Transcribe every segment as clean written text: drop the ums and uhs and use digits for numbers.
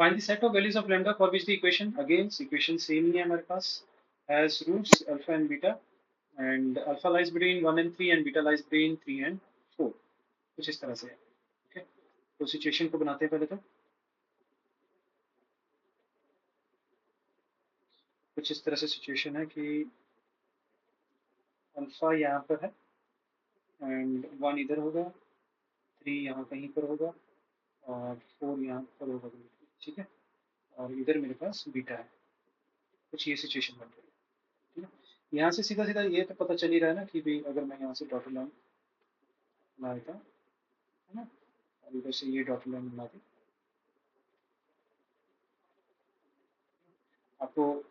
Find the set of values of lambda for which the equation, again equation same ही है हमारे पास, has roots alpha and beta and alpha lies between 1 and 3 and beta lies between 3 and 4, कुछ इस तरह से है। Okay, तो सिचुएशन को बनाते हैं पहले। तो कुछ इस तरह से सिचुएशन है कि अल्फा यहाँ पर है एंड 1 इधर होगा, 3 यहाँ कहीं पर होगा और 4 यहाँ पर होगा, ठीक है, और इधर मेरे पास बीटा है। कुछ ये सिचुएशन बन रही है, ठीक है। यहाँ से सीधा सीधा ये तो पता चल ही रहा है ना कि भाई अगर मैं यहाँ से डॉटेड लाइन बना देता हूँ, है ना, और इधर से ये डॉटेड लाइन बना दी, आपको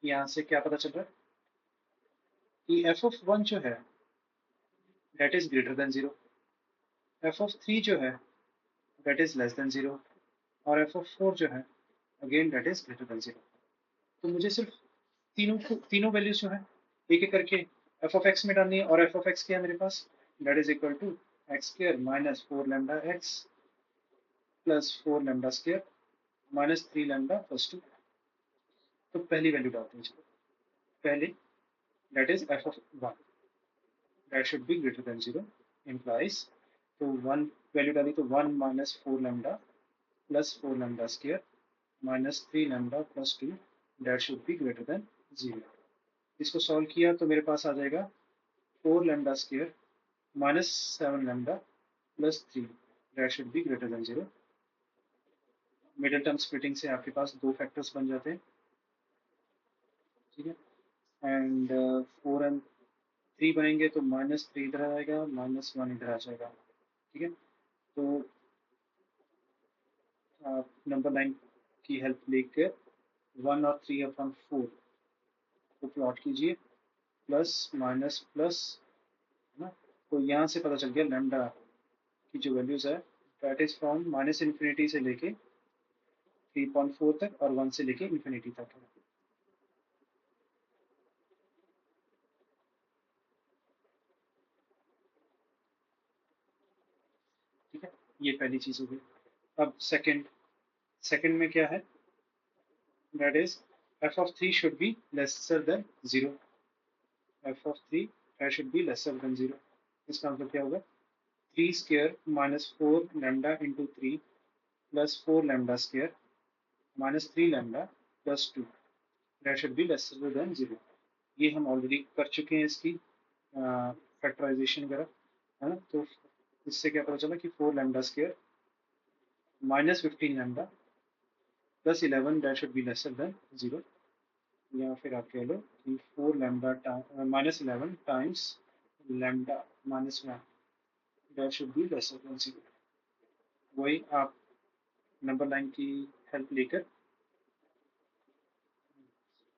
यहाँ से क्या पता चल रहा है कि एफ ऑफ 1 जो है that is greater than 0, F of 3 जो है दैट इज लेस देन 0, और एफ ऑफ 4 जो है again that is greater than 0। तो मुझे सिर्फ तीनों वैल्यूज जो है एक एक करके एफ ऑफ एक्स में डालनी है, और एफ ऑफ एक्स क्या है मेरे पास, that is equal to x square minus 4 lambda x plus 4 lambda square minus 3 lambda plus 2। तो पहली वैल्यू डालते हैं, चलो पहले that is f of 1 that should be greater than 0 implies, तो 1 वैल्यू डाली तो 1 minus 4 lambda plus 4 lambda square minus 3 lambda plus 2 that should be greater than 0। इसको सॉल्व किया तो मेरे पास आ जाएगा 4 lambda square minus 7 lambda plus 3 that should be greater than 0। Middle term splitting से आपके पास दो फैक्टर्स बन जाते हैं, ठीक है, एंड 4 एंड 3 बनेंगे तो माइनस 3 इधर आएगा, माइनस 1 इधर आ जाएगा, ठीक है। तो आप नंबर लाइन की हेल्प लेकर 1 और 3 अपॉन 4 को प्लॉट कीजिए, प्लस माइनस प्लस, है ना। तो यहाँ से पता चल गया लैम्डा की जो वैल्यूज है that is from minus infinity से लेके 3.4 तक और 1 से लेके इन्फिनिटी तक है। ठीक है, ये पहली चीज हो गई। अब सेकंड में क्या है, that is f of 3 should be lesser than 0, F of 3 that should be lesser than 0। इसका मतलब क्या होगा, 3 square minus 4 lambda into 3 plus 4 lambda square minus 3 lambda plus 2 that should be lesser than 0। ये हम already कर चुके हैं इसकी फैक्टराइजेशन वगैरह, है ना। तो इससे क्या पता चला कि 4 lambda square minus 15 lambda plus 11 that should be lesser than 0, या फिर आप कह लो कि 4 lambda minus 11 times lambda minus 1 that should be lesser than 0। वही आप नंबर लाइन की हेल्प लेकर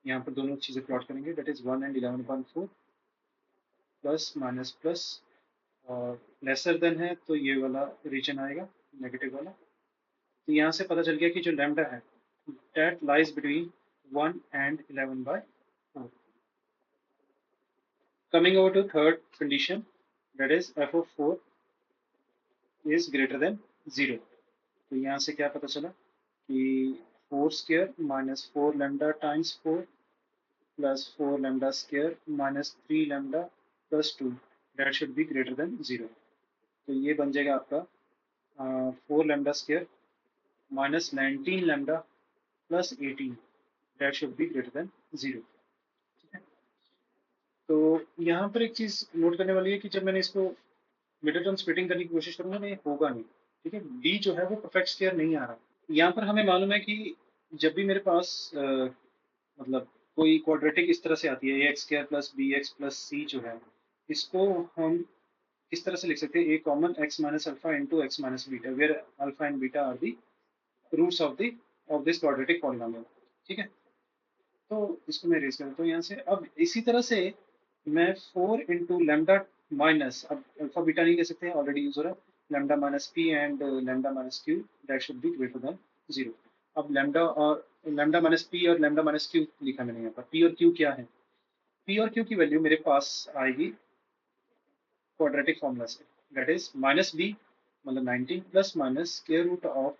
यहाँ पर दोनों चीज़ें प्लॉट करेंगे, that is 1 and 11.4 plus minus plus, और लेसर देन है तो ये वाला रीजन आएगा नेगेटिव वाला। तो यहाँ से पता चल गया कि जो लैम्डा है that lies between 1 and 11/4। Coming over to third condition, that is f of 4 is greater than 0। तो यहाँ से क्या पता चला कि 4 square minus 4 lambda times 4 plus 4 lambda square minus 3 lambda plus 2 that should be greater than 0। तो ये बन जाएगा आपका 4 lambda square minus 19 lambda plus 18 that should be greater than 0। ठीक है, तो यहाँ पर एक चीज नोट करने वाली है कि जब मैंने इसको मिडिल टर्म स्प्लिटिंग करने की कोशिश करूंगा ना, ये होगा नहीं, ठीक है। डी जो है वो परफेक्ट स्क्वायर नहीं आ रहा। यहाँ पर हमें मालूम है कि जब भी मेरे पास मतलब कोई क्वाड्रेटिक इस तरह से आती है, a x square plus b x plus c जो है, इसको हम इस तरह से लिख सकते हैं, a common x minus alpha into x minus beta, where alpha and beta are the roots of this quadratic polynomial. ठीक है, तो इसको मैं रेज करता हूँ यहाँ से। अब इसी तरह से मैं 4 इंटू लैम्डा माइनस, अब अल्फा बीटा नहीं कह सकते हैं, ऑलरेडी यूज हो रहा है, lambda minus P and lambda minus Q that should be greater than 0। अब लैम्डा माइनस पी और लैम्डा माइनस क्यू लिखा मैंने यहाँ पर। पी और क्यू क्या है, पी और क्यू की वैल्यू मेरे पास आएगी क्वाड्रेटिक फॉर्मूला से, दैट इज माइनस बी मतलब 19 plus minus square root of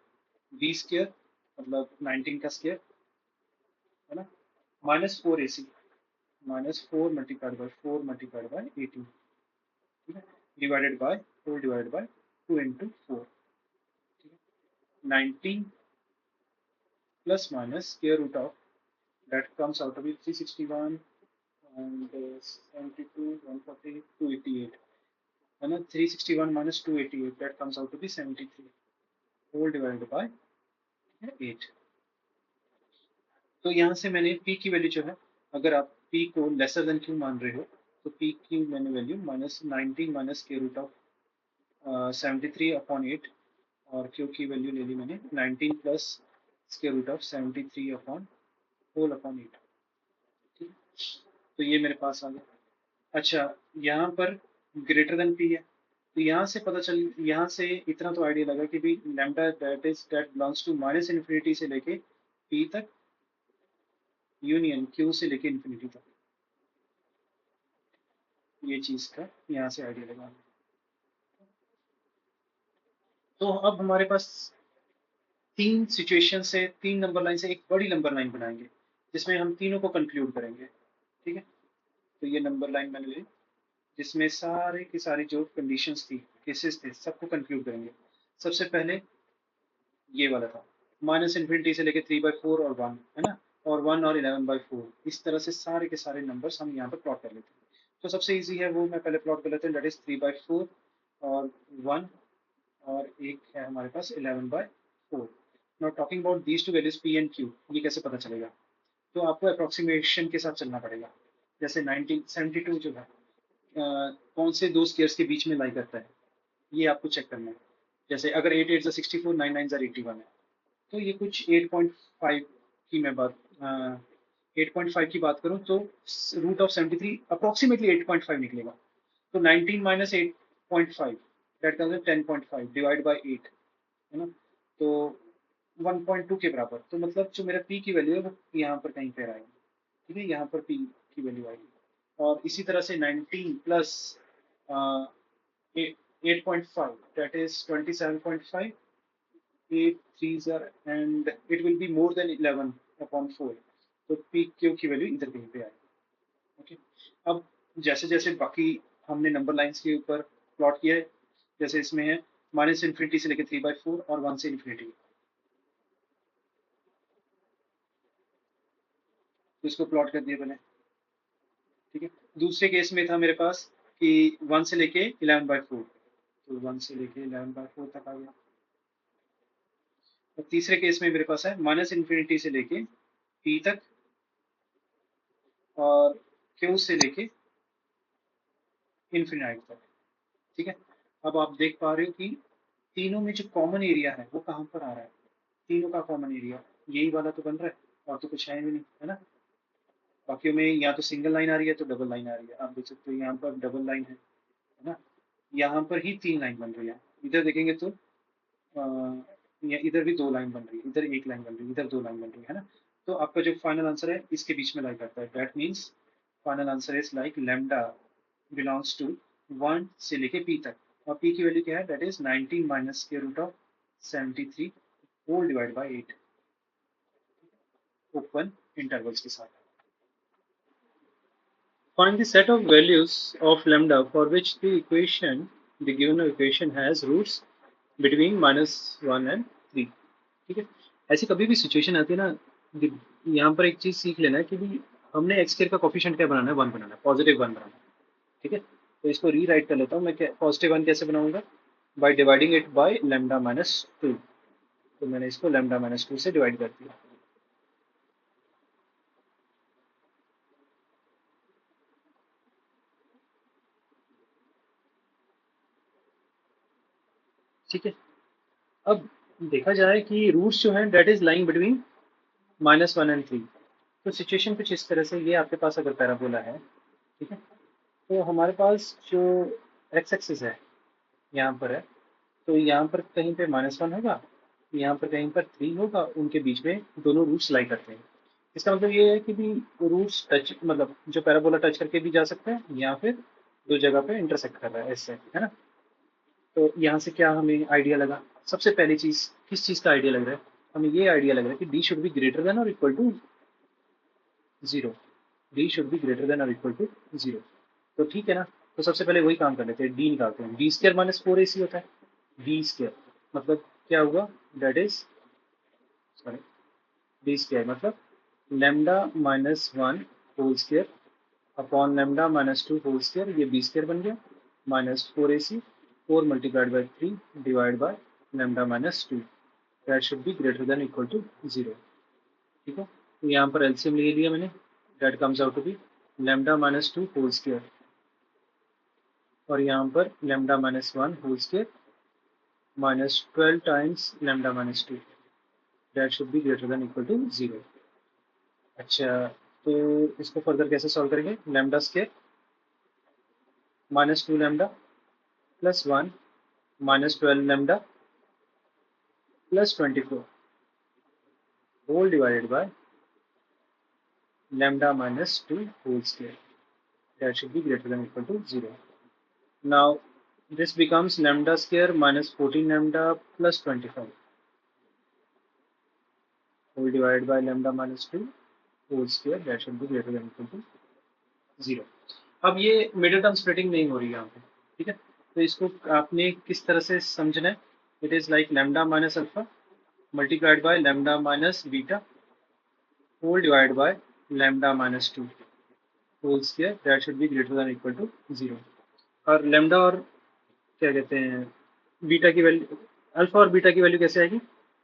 B square मतलब 19 का स्क्वायर है ना, -4ac, -4 मल्टीप्लाइड बाय 18, ठीक है, divided by whole divided by 2 into 4, ठीक है, 19 plus minus square root of that comes out to be 361 and 72, 140, 288, है ना, 361 minus 288 that comes out to be 73 whole divided by 8। तो यहाँ से मैंने p की वैल्यू जो है, अगर आप p को लेसर देन q मान रहे हो तो p की मैंने value -19 minus square root of 73/8 और q की वैल्यू ले ली मैंने 19 plus square root of 73 upon whole upon 8, ठीक है, तो ये मेरे पास आ गया। अच्छा, यहाँ पर ग्रेटर देन p है, तो यहाँ से पता चल, यहाँ से इतना तो आइडिया लगा कि भी lambda that belongs to minus infinity से लेके p तक यूनियन q से लेके इन्फिनिटी तक, ये चीज का यहाँ से आइडिया लगा। तो अब हमारे पास तीन सिचुएशन से, तीन नंबर लाइन से एक बड़ी नंबर लाइन बनाएंगे जिसमें हम तीनों को कंक्लूड करेंगे, ठीक है। तो ये नंबर लाइन मैंने ली जिसमें सारे की सारी जो कंडीशंस थी, केसेस थे, सबको कंक्लूड करेंगे। सबसे पहले ये वाला था माइनस इन्फिनिटी से लेके 3/4 और 1, है ना, और 1 और 11/4, इस तरह से सारे के सारे नंबर्स हम यहाँ पर प्लॉट कर लेते हैं। तो सबसे इजी है वो मैं पहले प्लॉट कर लेते हैं, दैट इज 3/4 और 1 और एक है हमारे पास 11/4। Not talking about these two values p and q, ये कैसे पता चलेगा, तो आपको अप्रोक्सीमेशन के साथ चलना पड़ेगा। जैसे 1972 जो है कौन से दो स्क्वायर्स के बीच में लाई करता है, ये आपको चेक करना है। जैसे अगर 8 8 64, 9 9 81 है, तो ये कुछ 8.5 की मैं बात 8.5 की बात करूं तो रूट ऑफ 73 अप्रोक्सीमेटली 8.5 निकलेगा। तो 19 minus 8.5 that comes 10.5 divide by 8, है ना, तो 1.2 के बराबर। तो मतलब जो मेरा p की वैल्यू है वो यहाँ पर कहीं पर आएगी, ठीक है, यहाँ पर p की वैल्यू आएगी। और इसी तरह से 19 plus 8.5 that is 27.5, 8 3s are and it will be more than 11/4, तो p q की वैल्यू इधर कहीं पे आएगी। ओके, अब जैसे जैसे बाकी हमने नंबर लाइंस के ऊपर प्लॉट किया है, जैसे इसमें है माइनस इन्फिनिटी से लेकर 3/4 और 1 से इन्फिनिटी, तो इसको प्लॉट कर दिया मैंने, ठीक है। दूसरे केस में था मेरे पास कि 1 से लेके 11/4, तो 1 से लेके 11/4 तक आ गया। और तीसरे केस में मेरे पास है माइनस इन्फिनिटी से लेके p तक और q से लेके इन्फिनाइट तक, ठीक है। अब आप देख पा रहे हो कि तीनों में जो कॉमन एरिया है वो कहाँ पर आ रहा है, तीनों का कॉमन एरिया यही वाला तो बन रहा है, और तो कुछ है भी नहीं, है ना। बाकियों में या तो सिंगल लाइन आ रही है तो डबल लाइन आ रही है, आप देख सकते हो यहाँ पर डबल लाइन है ना, यहाँ पर ही 3 लाइन बन रही है। इधर देखेंगे तो इधर भी 2 लाइन बन रही है, इधर 1 लाइन बन रही है, इधर 2 लाइन बन रही है ना। तो आपका जो फाइनल आंसर है इसके बीच में लाई करता है, that means final answer is like lambda belongs to 1 से लेके p तक, और p की वैल्यू क्या है, that is 19 minus square root of 73 whole divide by 8 open intervals के साथ। Find the set of values of lambda for which the given equation has roots between -1 and 3, ठीक है। ऐसी कभी भी सिचुएशन आती है ना, यहाँ पर एक चीज सीख लेना है कि भी हमने एक्स स्क्वायर का कोफिशिएंट क्या बनाना है, 1 बनाना है, पॉजिटिव 1 बनाना है, ठीक है। तो इसको रीराइट कर लेता हूँ मैं, क्या पॉजिटिव 1 कैसे बनाऊंगा, बाय डिवाइडिंग इट बाय λ-2, तो मैंने इसको λ-2 से डिवाइड कर दिया, ठीक है। अब देखा जाए कि रूट्स जो हैं that is lying between -1 and 3, तो सिचुएशन कुछ इस तरह से, ये आपके पास अगर पैराबोला है, ठीक है, तो हमारे पास जो एक्स एक्सिस है यहाँ पर है, तो यहाँ पर कहीं पे -1 होगा, यहाँ पर कहीं पर 3 होगा, उनके बीच में दोनों रूट्स लाई करते हैं। इसका मतलब ये है कि भी रूट्स टच, मतलब जो पैराबोला टच करके भी जा सकते हैं या फिर दो जगह पे इंटरसेक्ट कर रहा है ऐसे, है ना। तो यहाँ से क्या हमें आइडिया लगा, सबसे पहली चीज किस चीज का आइडिया लग रहा है, हमें ये आइडिया लग रहा है कि D should be greater than और equal to 0, D should be greater than और इक्वल टू 0। तो ठीक है ना, तो सबसे पहले वही काम कर लेते हैं, डी निकालते हैं। डी स्क्वायर माइनस 4ac होता है, डी स्क्वायर मतलब क्या होगा, that is sorry D square मतलब lambda minus 1 whole square upon lambda minus 2 whole square, ये बी स्क्वायर बन गया, minus 4ac 4 multiplied by 3 divide by lambda minus 2, that should be greater than equal to 0। ठीक है, तो यहाँ पर LCM ले लिया मैंने, that comes out to be lambda minus 2 whole square और यहाँ पर lambda minus 1 whole square minus 12 times lambda minus 2, that should be greater than equal to 0। अच्छा, तो इसको फर्दर कैसे सॉल्व करेंगे, lambda square minus 2 lambda plus 1 minus 12 lambda plus 24 whole divided by lambda minus 2 whole square, that should be greater than or equal to 0. Now this becomes lambda square minus 14 lambda plus 25 whole divided by lambda minus 2 whole square, that should be greater than or equal to 0. अब ये middle term splitting नहीं हो रही है यहाँ पे, ठीक है, तो इसको आपने किस तरह से समझना है, it is like lambda minus alpha multiplied by lambda minus beta whole divide by lambda minus 2 whole square, that should be greater than equal to 0। और लैम्डा और क्या कहते हैं बीटा की वैल्यू, अल्फा और बीटा की वैल्यू कैसे आएगी,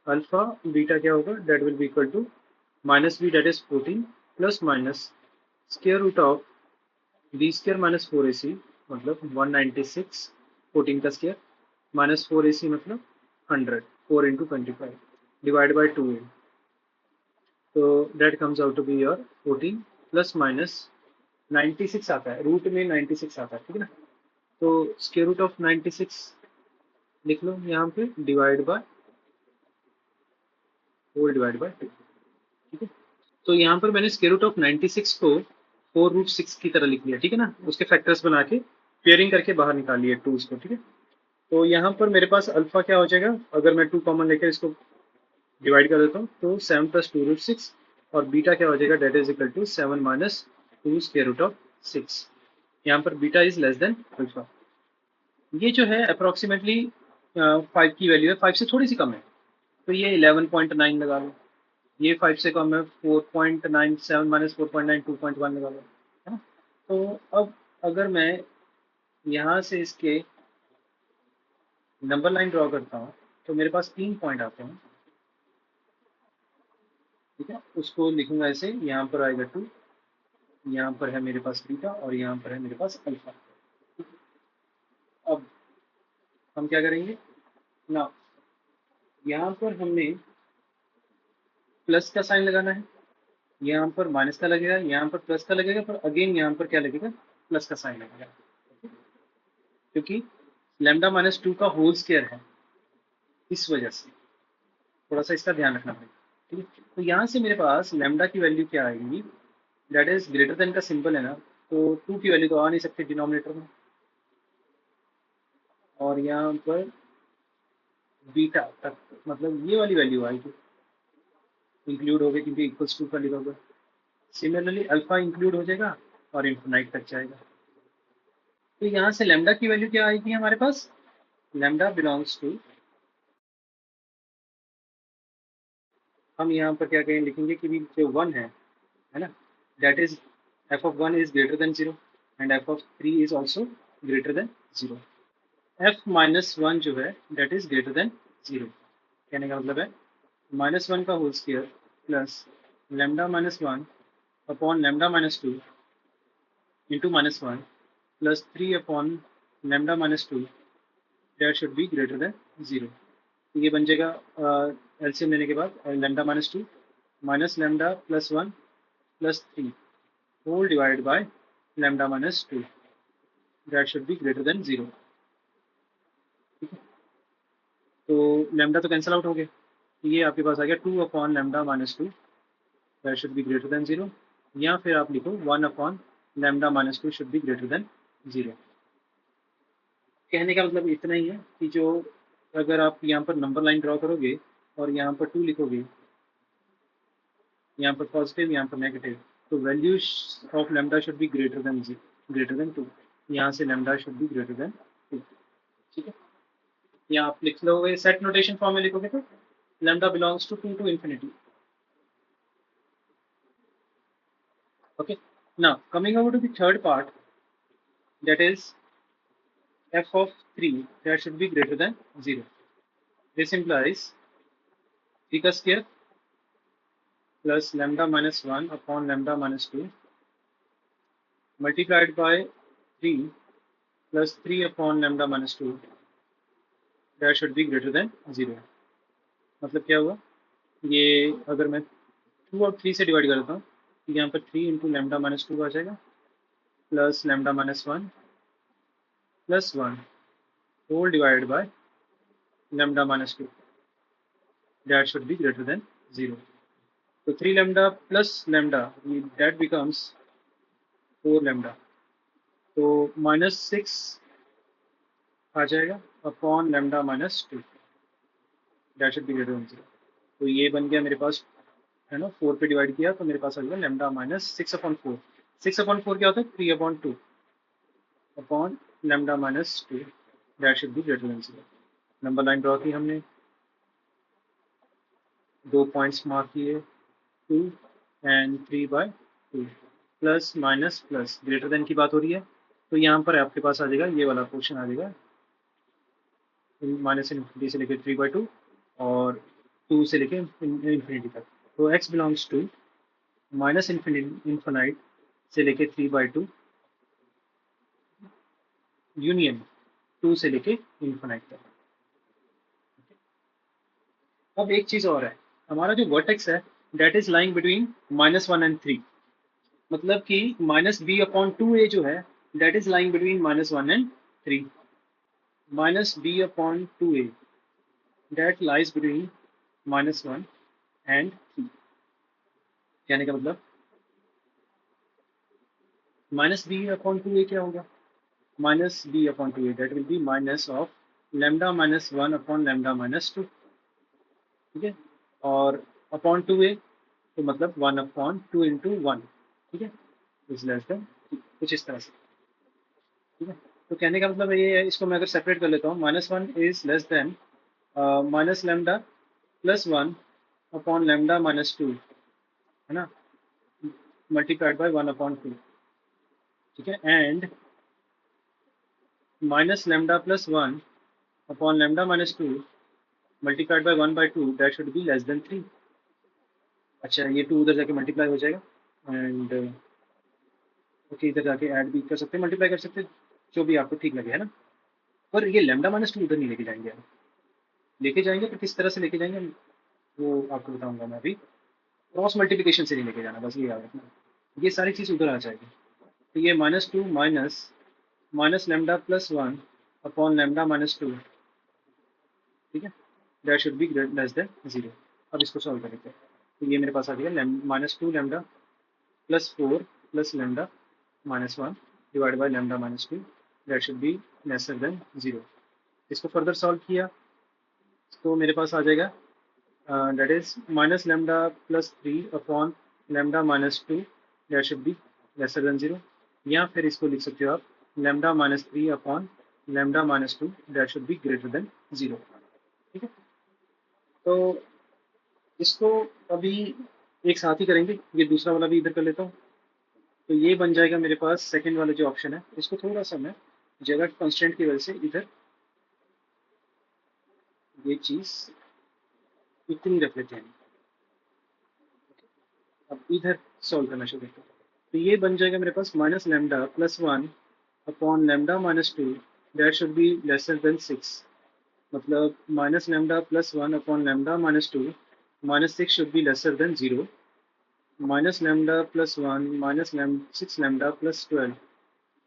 अल्फा बीटा क्या होगा, that will be equal to minus b that is 14 plus minus square root of B square minus 4ac मतलब 196 14 का स्क्वायर माइनस 4ac मतलब 100 4 इंटू 25 डिवाइड बाई 2a, तो that comes out to be your 14 plus minus 96 आता है, root में 96 आता है, ठीक है ना, तो स्क्वायर रूट ऑफ 96 लिख लो यहाँ पे divide by whole divide by 2, ठीक है, तो यहाँ पर मैंने स्क्वायर रूट ऑफ 96 को 4 रूट 6 की तरह लिख लिया, ठीक है ना, उसके फैक्टर्स बना के पेयरिंग करके बाहर निकाल लिए 2 को, ठीक है, तो यहाँ पर मेरे पास अल्फा क्या हो जाएगा, अगर मैं 2 कॉमन लेकर इसको डिवाइड कर देता हूँ तो 7 प्लस 2 रूट 6 और बीटा क्या हो जाएगा, that is equal to 7 minus 2 square root of 6, यहाँ पर beta is less than alpha. ये जो है अप्रोक्सीमेटली 5 की वैल्यू है, 5 से थोड़ी सी कम है, तो ये 11.9 लगा लो, ये 5 से कम है 4.97 माइनस 4.9 2.1 लगा लो, है ना, तो अब अगर मैं यहाँ से इसके नंबर लाइन ड्रॉ करता हूँ तो मेरे पास 3 पॉइंट आते हैं, ठीक है, उसको लिखूंगा ऐसे, यहाँ पर आएगा 2, यहाँ पर है मेरे पास बीटा और यहाँ पर है मेरे पास अल्फा। अब हम क्या करेंगे ना, यहाँ पर हमने प्लस का साइन लगाना है, यहाँ पर माइनस का लगेगा, यहाँ पर प्लस का लगेगा, पर अगेन यहाँ पर क्या लगेगा, प्लस का साइन लगेगा, क्योंकि लैम्डा माइनस 2 का होल स्क्वायर है, इस वजह से थोड़ा सा इसका ध्यान रखना पड़ेगा, ठीक है, तो यहाँ से मेरे पास लैम्डा की वैल्यू क्या आएगी, दैट इज ग्रेटर देन का सिंबल है ना, तो 2 की वैल्यू तो आ नहीं सकती डिनोमिनेटर में, और यहाँ पर बीटा तक मतलब ये वाली वैल्यू आएगी, इंक्लूड हो गई क्योंकि इक्वल्स टू का लिखा होगा, सिमिलरली अल्फा इंक्लूड हो जाएगा और इन्फिनाइट तक जाएगा, तो यहाँ से लैम्डा की वैल्यू क्या आएगी हमारे पास, लैम्डा बिलोंग्स टू, हम यहाँ पर क्या कहें लिखेंगे कि भी जो 1 है ना, that is f of 1 is greater than 0 and F of 3 is also greater than 0, F minus 1 जो है दैट इज ग्रेटर देन 0, कहने का मतलब है माइनस 1 का whole square plus lambda minus 1 upon lambda minus 2 into minus 1 plus 3 upon lambda minus 2, that should be greater than 0, तो ये बन जाएगा एलसीएम लेने के बाद lambda minus 2 minus lambda plus 1 plus 3 whole divided by lambda minus 2, that should be greater than 0, ठीक है, तो लैम्डा तो कैंसिल आउट हो गया, तो ये आपके पास आ गया 2 upon lambda minus 2, that should be greater than 0, या फिर आप लिखो 1 upon lambda minus 2 should be greater than 0। कहने का मतलब इतना ही है कि जो अगर आप यहाँ पर नंबर लाइन ड्रॉ करोगे और यहाँ पर 2 लिखोगे, यहाँ पर पॉजिटिव, यहाँ पर नेगेटिव, तो value of lambda should be greater then 2। यहाँ से lambda should be greater then 2। ठीक है, यहाँ आप लिख लोगे, सेट नोटेशन फॉर्म में लिखोगे तो lambda belongs to 2 to infinity. Okay, now coming over to the third part, that is f of 3 that should be greater than 0. This implies 3 square plus lambda minus 1 upon lambda minus 2 multiplied by 3 plus 3 upon lambda minus 2 that should be greater than 0. मतलब क्या हुआ, ये अगर मैं 2 और 3 से divide करता हूँ तो यहाँ पर 3 इंटू लैम्डा माइनस 2 आ जाएगा plus lambda minus 1 plus 1 whole divide by lambda minus 2 that should be greater than 0. So 3 lambda plus lambda, that becomes 4 lambda. तो minus 6 आ जाएगा upon lambda minus 2 that should be greater than 0. तो ये बन गया मेरे पास, है ना, 4 पे डिवाइड किया तो मेरे पास आ गया lambda minus 6 upon 4. 6 upon 4 क्या होता है, 3 upon 2 upon lambda minus 2 that should be greater than 0. Number line draw की हमने, 2 पॉइंट्स मार्क किए, 2 and 3/2 plus minus plus greater than की बात हो रही है, तो यहाँ पर आपके पास आ जाएगा ये वाला पोर्शन आ जाएगा माइनस इन्फिनिटी से लेकर 3/2 और 2 से लेकर इन्फिनिटी तक। तो x belongs to minus infinite से लेकर 3/2 यूनियन 2 से लेकर इन्फिनाइट तक। अब एक चीज़ और है, हमारा जो वर्टेक्स है that is lying between -1 and 3, मतलब कि -b/2a जो है that is lying between -1 and 3, -b/2a that lies between -1 and 3। कहने का मतलब -b/2a क्या होगा, -b/2a that will be minus of lambda minus 1 upon lambda minus 2। ठीक है, और अपॉन 2a तो मतलब 1/2 इंटू 1। ठीक है, इज लेस देन, कुछ इस तरह से। ठीक है, तो कहने का मतलब ये है, इसको मैं अगर सेपरेट कर लेता हूँ, -1 is less then minus lambda plus 1 upon lambda minus 2, है ना, मल्टीप्लाइड बाय 1/2। ठीक है, and minus lambda plus 1 upon lambda minus 2 multiplied by 1/2 that should be less than 3। अच्छा, ये 2 उधर जाके मल्टीप्लाई हो जाएगा एंड ओके, इधर जाके ऐड भी कर सकते हैं, मल्टीप्लाई कर सकते हैं, जो भी आपको ठीक लगे, है ना। पर ये लैम्डा माइनस 2 उधर नहीं लेके जाएंगे, लेके जाएंगे तो किस तरह से लेके जाएंगे वो आपको बताऊंगा मैं अभी। क्रॉस मल्टीप्लिकेशन से नहीं लेके जाना, बस ये याद रखना, ये सारी चीज़ उधर आ जाएगी। तो ये -2 minus lambda plus 1 upon lambda minus 2, ठीक है, that should be less than 0। अब इसको सॉल्व करेंगे तो ये मेरे पास आ गया -2 lambda plus 4 plus lambda minus 1 divide by lambda minus 2 that should be lesser than 0। इसको फर्दर सॉल्व किया तो मेरे पास आ जाएगा that is minus lambda plus 3 upon lambda minus 2 that should be lesser than 0, या फिर इसको लिख सकते हो आप lambda minus 3 upon lambda minus 2 that should be greater than 0। ठीक है, तो इसको अभी एक साथ ही करेंगे, ये दूसरा वाला भी इधर कर लेता हूँ। तो ये बन जाएगा मेरे पास सेकंड वाला जो ऑप्शन है, इसको थोड़ा सा मैं जगह कंस्टेंट की वजह से इधर ये चीज़ इतनी रख लेते हैं। अब इधर सॉल्व करना शुरू करते हैं, तो ये बन जाएगा मेरे पास minus lambda plus 1 upon lambda minus 2 that should be lesser than 6, मतलब minus lambda plus 1 upon lambda minus 2 minus 6 should be lesser than 0, minus lambda plus 1 minus 6 lambda plus 12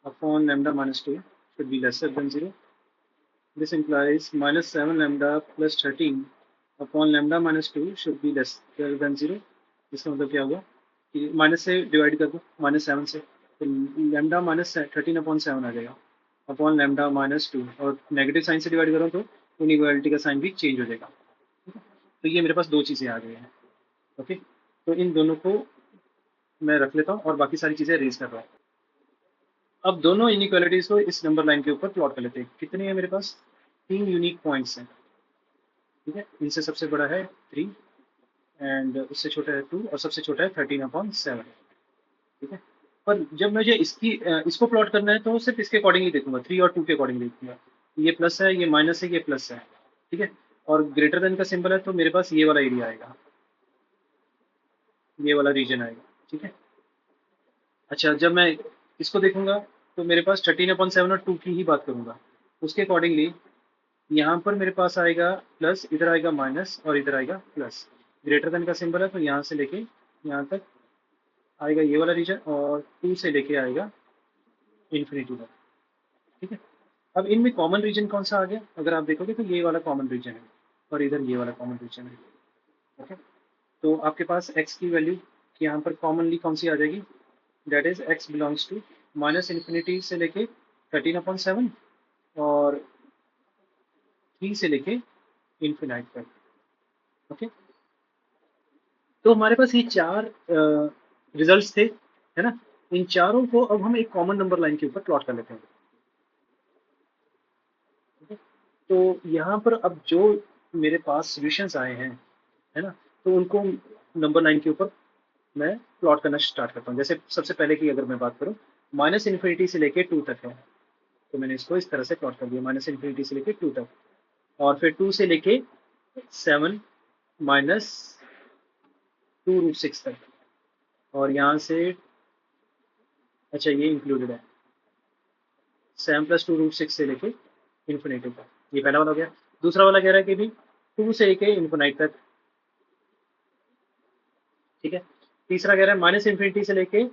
upon lambda minus 2 should be lesser than 0. This implies minus 7 lambda plus 13 upon lambda minus 2 should be lesser than 0. इसका मतलब क्या हुआ कि minus से divide कर दो -7 से, तो लैम्डा -13/7 आ जाएगा अपॉन लैम्डा -2, और नेगेटिव साइन से डिवाइड करो तो इनइक्वालिटी का साइन भी चेंज हो जाएगा। तो ये मेरे पास दो चीज़ें आ गई हैं। ओके, तो इन दोनों को मैं रख लेता हूँ और बाकी सारी चीज़ें अरेंज कर रहा हूँ। अब दोनों इनइक्वालिटीज को इस नंबर लाइन के ऊपर प्लॉट कर लेते हैं। कितने हैं मेरे पास? 3 यूनिक पॉइंट्स हैं। ठीक है, इनसे सबसे बड़ा है 3 एंड उससे छोटा है 2 और सबसे छोटा है 13/7। ठीक है, पर जब मुझे इसको प्लॉट करना है तो सिर्फ इसके अकॉर्डिंगली देखूंगा, 3 और 2 के अकॉर्डिंगली देखूंगा। ये प्लस है, ये माइनस है, ये प्लस है। ठीक है, और ग्रेटर देन का सिंबल है तो मेरे पास ये वाला एरिया आएगा, ये वाला रीजन आएगा। ठीक है, अच्छा जब मैं इसको देखूंगा तो मेरे पास 13/7 और 2 की ही बात करूंगा। उसके अकॉर्डिंगली यहाँ पर मेरे पास आएगा प्लस, इधर आएगा माइनस और इधर आएगा प्लस। ग्रेटर देन का सिंबल है तो यहाँ से लेके यहाँ तक आएगा ये वाला रीजन, और 2 से लेके आएगा इन्फिनिटी तक। ठीक है, अब इनमें कॉमन रीजन कौन सा आ गया? अगर आप देखोगे तो ये वाला कॉमन रीजन है और इधर ये वाला कॉमन रीजन है। ओके, तो आपके पास x की वैल्यू यहाँ पर कॉमनली कौन सी आ जाएगी? That is x belongs to minus infinity से लेके 13/7 और 3 से लेके इन्फिनाइट तक। ओके, तो हमारे पास ये चार रिजल्ट्स थे, है ना? इन चारों को अब हम एक कॉमन नंबर लाइन के ऊपर प्लॉट कर लेते हैं। ठीक है? तो यहाँ पर अब जो मेरे पास सॉल्यूशंस आए हैं, है ना, तो उनको नंबर लाइन के ऊपर मैं प्लॉट करना स्टार्ट करता हूँ। जैसे सबसे पहले की अगर मैं बात करूँ, माइनस इन्फिनिटी से लेके 2 तक है, तो मैंने इसको इस तरह से प्लॉट कर दिया, माइनस इन्फिनिटी से लेके 2 तक, और फिर 2 से लेके 7 माइनस 2√6 तक, और यहाँ से, अच्छा ये इंक्लूडेड है 7 + 2√6 से लेके इन्फिनिटी तक। ये पहला वाला हो गया। दूसरा वाला कह रहा है कि भी 2 से लेके इन्फिनाइट तक। ठीक है, तीसरा कह रहा है माइनस इन्फिनिटी से लेके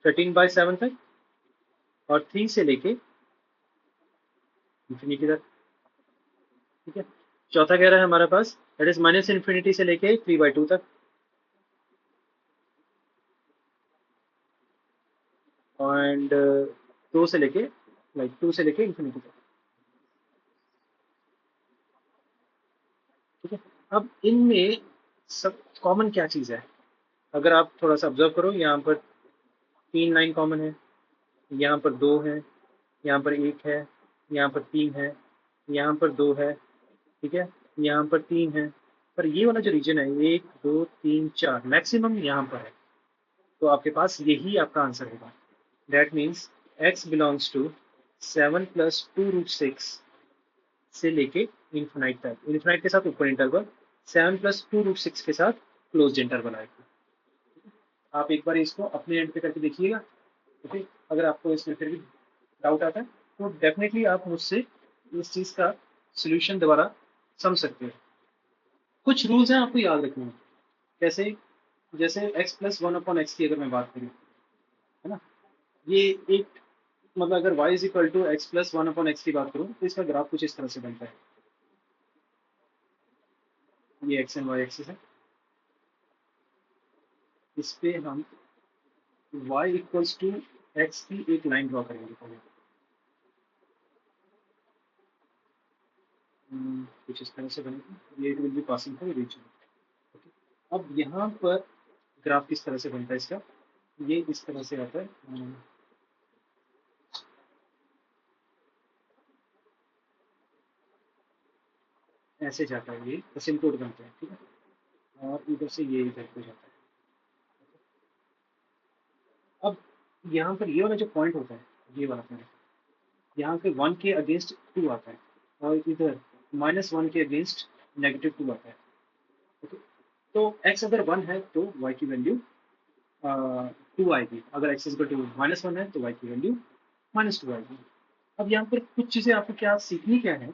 13/7 तक और 3 से लेके इन्फिनिटी तक। ठीक है, चौथा कह रहा है हमारे पास दैट इज माइनस इन्फिनिटी से लेके 3/2 तक, एंड 2 से लेके इन्फिनिटी तक। ठीक है, अब इनमें सब कॉमन क्या चीज़ है? अगर आप थोड़ा सा ऑब्जर्व करो, यहाँ पर 3 लाइन कॉमन है, यहाँ पर 2 है, यहाँ पर 1 है, यहाँ पर 3 है, यहाँ पर 2 है। ठीक है, यहाँ पर 3 है, पर ये वाला जो रीजन है 1 2 3 4 मैक्सिमम यहाँ पर है, तो आपके पास यही आपका आंसर होगा। That means x belongs to 7 + 2√6 से लेके इन्फिनाइट तक, इन्फिनाइट के साथ ऊपर इंटरवल, 7 + 2√6 के साथ क्लोज इंटरवल आएगा। आप एक बार इसको अपने एंड पे करके देखिएगा। ओके, अगर आपको इसमें फिर भी डाउट आता है तो डेफिनेटली आप मुझसे इस चीज़ का सोल्यूशन दोबारा समझ सकते हैं। कुछ रूल्स हैं आपको याद रखने हैं, कैसे? जैसे x+1/x की अगर मैं बात करूँ, है ना, ये एक, मतलब अगर y = x+1/x की बात करूँ तो इसका ग्राफ कुछ इस तरह से बनता है। ये x एंड y एक्सिस है, इस पे हम y = x की एक लाइन ड्रॉ करेंगे पहले। कुछ इस तरह से बनेगी, ये it will be passing through region. Okay, अब यहाँ पर ग्राफ किस तरह से बनता है इसका? ये इस तरह से आता है, ऐसे जाता है, ये असिम्प्टोट बनता है। ठीक है, और इधर से ये इधर को जाता है। अब यहाँ पर ये वाला जो पॉइंट होता है, ये वाला पॉइंट, यहाँ पे 1 के अगेंस्ट 2 आता है और इधर -1 के अगेंस्ट -2 आता है। ओके, तो x अगर 1 है तो y की वैल्यू 2 आएगी, अगर x -1 है तो y की वैल्यू -2 आएगी। अब यहाँ पर कुछ चीज़ें आपको क्या सीखनी क्या है?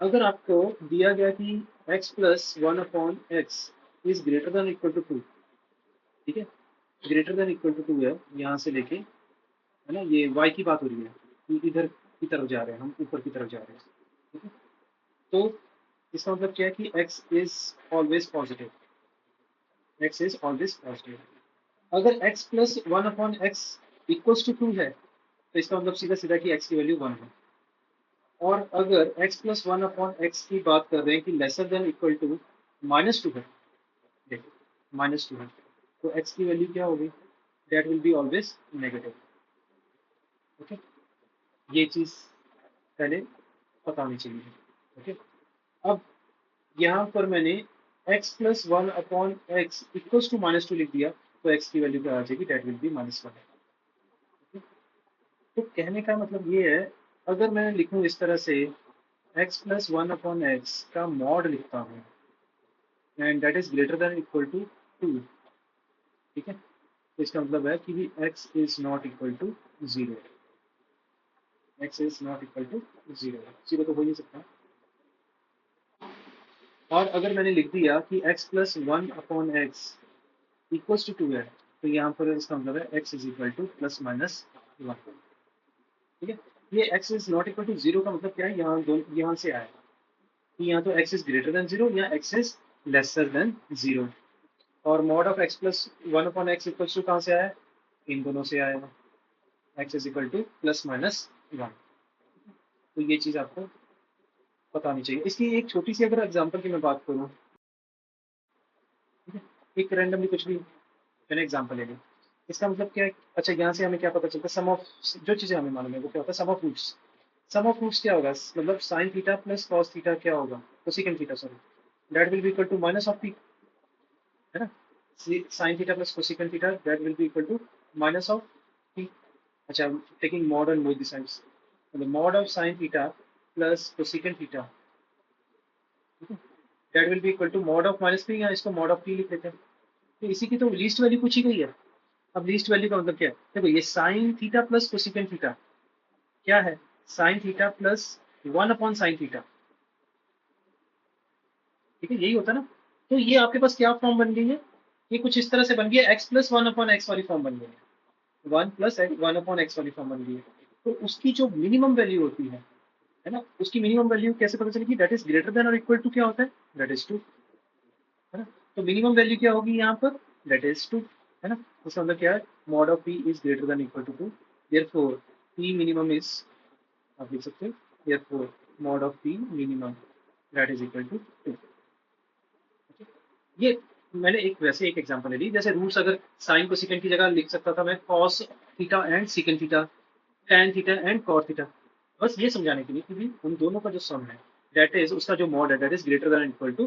अगर आपको दिया गया कि x+1/x is greater than equal to 2, ठीक है, ग्रेटर देन इक्वल टू 2 है यहाँ से लेके, है ना, ये y की बात हो रही है कि इधर की तरफ जा रहे हैं, हम ऊपर की तरफ जा रहे हैं। ठीक है, तो इसका मतलब क्या है कि x is always positive, x is always positive. अगर x+1/x इक्वल्स टू 2 है तो इसका मतलब सीधा सीधा कि x की वैल्यू 1 है। और अगर x plus one upon x की बात कर रहे हैं कि लेसर देन इक्वल टू -2 है, देखो -2 है, तो x की वैल्यू क्या होगी, that will be always negative. Okay, ये चीज पहले पता होनी चाहिए। ओके, अब यहाँ पर मैंने x plus one upon x equals to -2 लिख दिया, तो x की वैल्यू क्या आ जाएगी, दैट विल बी -1। तो कहने का मतलब ये है, अगर मैं लिखूं इस तरह से x plus one upon x का मॉड लिखता हूँ and that is greater than equal to 2, ठीक है, तो इसका मतलब है कि भी x is not equal to 0, x is not equal to 0, 0 तो हो ही नहीं सकता। और अगर मैंने लिख दिया कि x plus one upon x equals to 2 है, तो यहाँ पर इसका मतलब है x is equal to plus minus 1, ठीक है। ये x is not equal to 0 का मतलब क्या है, यहाँ से आया कि यहाँ तो x इज ग्रेटर देन 0 या x इज लेसर देन 0। और mod of x plus one upon x equals to कहाँ से आया, इन दोनों से आया, x is equal to plus minus 1। तो ये चीज़ आपको पता होनी चाहिए। इसकी एक छोटी सी अगर एग्जांपल की मैं बात करूँ, ठीक है, एक रैंडमली कुछ भी मैंने एग्जांपल ले ली, इसका मतलब क्या है, अच्छा यहाँ से हमें क्या पता चलता है, सम ऑफ जो चीज़ें हमें मालूम है वो क्या होता है, sum of roots. Sum of roots क्या होगा, मतलब sine theta plus cos theta क्या होगा, cosecant theta sorry, that will be equal to minus of P, है ना, sine theta plus cosecant theta that will be equal to minus of P. अच्छा, taking mod on both the sides, मतलब mod of sine theta plus cosecant theta that will be equal to mod of minus P, या इसको mod of P लिख लेते हैं। तो इसी की तो लीस्ट वैल्यू पूछी गई है। अब लीस्ट वैल्यू का मतलब क्या है, देखो ये sign theta plus cosecant theta क्या है, sign theta plus one upon sine theta, ठीक है, यही होता है ना। तो ये आपके पास क्या फॉर्म बन गई है, ये कुछ इस तरह से बन गया, x plus one upon x वाली फॉर्म बन गई है, one plus one upon x वाली फॉर्म बन गई है। तो उसकी जो मिनिमम वैल्यू होती है ना, उसकी मिनिमम वैल्यू कैसे पता चलेगी, दैट इज ग्रेटर देन और इक्वल टू क्या होता है, दैट इज 2, है ना। तो मिनिमम वैल्यू क्या होगी यहाँ पर, दैट इज 2, है ना। इसका मतलब क्या है, mod of p is greater than equal to 2, therefore p minimum is, आप लिख सकते हो, therefore mod of p minimum that is equal to 2। ये मैंने एक वैसे एक एग्जांपल ले ली, जैसे रूट्स अगर साइन को सेकंड की जगह लिख सकता था मैं cos theta and second theta, tan theta and cos theta, बस ये समझाने के लिए कि भी उन दोनों का जो सम है दैट इज उसका जो मॉड है that is greater than equal to